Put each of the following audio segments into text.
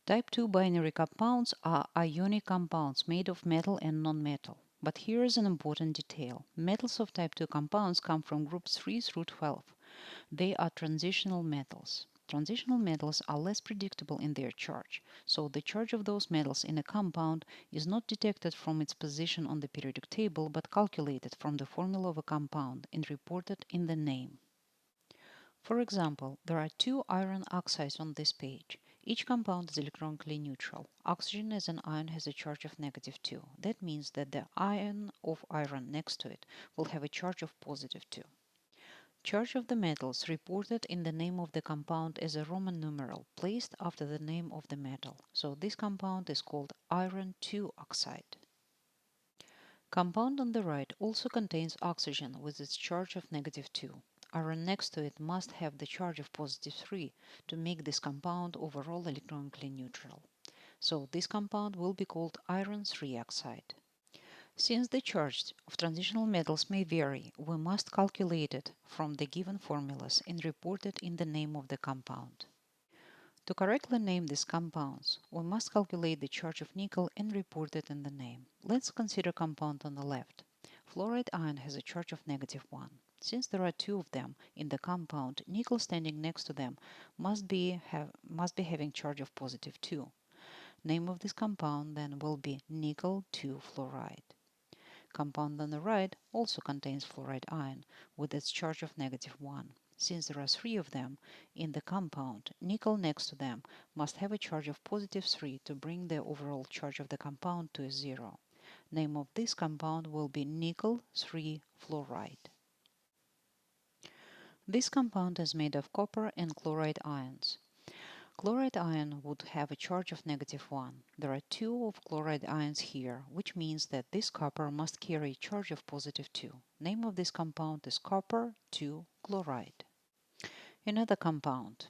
Type 2 binary compounds are ionic compounds made of metal and nonmetal. But here is an important detail. Metals of type 2 compounds come from groups 3 through 12. They are transitional metals. Transitional metals are less predictable in their charge, so the charge of those metals in a compound is not detected from its position on the periodic table but calculated from the formula of a compound and reported in the name. For example, there are two iron oxides on this page. Each compound is electronically neutral. Oxygen as an ion has a charge of -2. That means that the ion of iron next to it will have a charge of +2. Charge of the metals reported in the name of the compound as a Roman numeral placed after the name of the metal. So this compound is called iron 2 oxide. Compound on the right also contains oxygen with its charge of -2. Iron next to it must have the charge of +3 to make this compound overall electronically neutral. So this compound will be called iron 3 oxide. Since the charge of transitional metals may vary, we must calculate it from the given formulas and report it in the name of the compound. To correctly name these compounds, we must calculate the charge of nickel and report it in the name. Let's consider compound on the left. Fluoride ion has a charge of -1. Since there are two of them in the compound, nickel standing next to them must be having charge of +2. Name of this compound then will be nickel 2 fluoride. Compound on the right also contains fluoride ion with its charge of -1. Since there are three of them in the compound, nickel next to them must have a charge of +3 to bring the overall charge of the compound to 0. Name of this compound will be nickel 3 fluoride. This compound is made of copper and chloride ions. Chloride ion would have a charge of -1. There are two of chloride ions here, which means that this copper must carry a charge of +2. Name of this compound is copper 2 chloride. Another compound.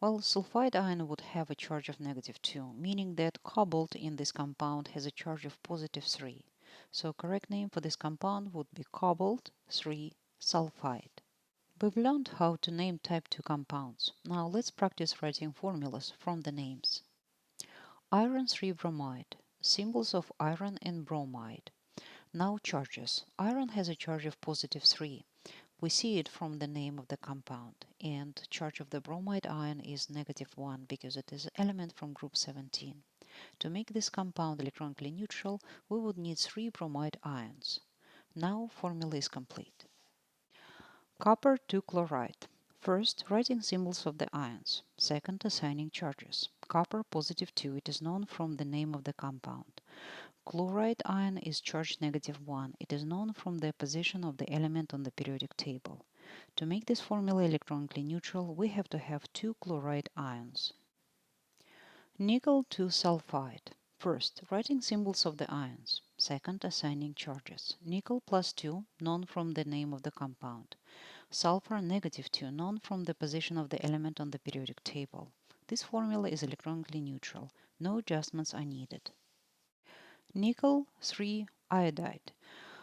Well, sulfide ion would have a charge of -2, meaning that cobalt in this compound has a charge of +3. So correct name for this compound would be cobalt 3 sulfide. We've learned how to name type 2 compounds. Now let's practice writing formulas from the names. Iron 3 bromide. Symbols of iron and bromide. Now charges. Iron has a charge of +3. We see it from the name of the compound. And charge of the bromide ion is -1 because it is an element from group 17. To make this compound electronically neutral, we would need 3 bromide ions. Now formula is complete. Copper 2 chloride. First, writing symbols of the ions. Second, assigning charges. Copper +2, it is known from the name of the compound. Chloride ion is charged -1. It is known from the position of the element on the periodic table. To make this formula electronically neutral, we have to have 2 chloride ions. Nickel 2 sulfide. First, writing symbols of the ions. Second, assigning charges. Nickel +2, known from the name of the compound. Sulfur -2, known from the position of the element on the periodic table. This formula is electronically neutral. No adjustments are needed. Nickel 3 iodide.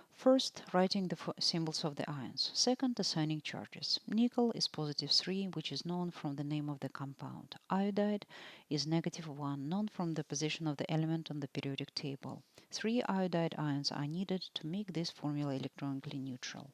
First, writing the symbols of the ions. Second, assigning charges. Nickel is +3, which is known from the name of the compound. Iodide is -1, known from the position of the element on the periodic table. 3 iodide ions are needed to make this formula electronically neutral.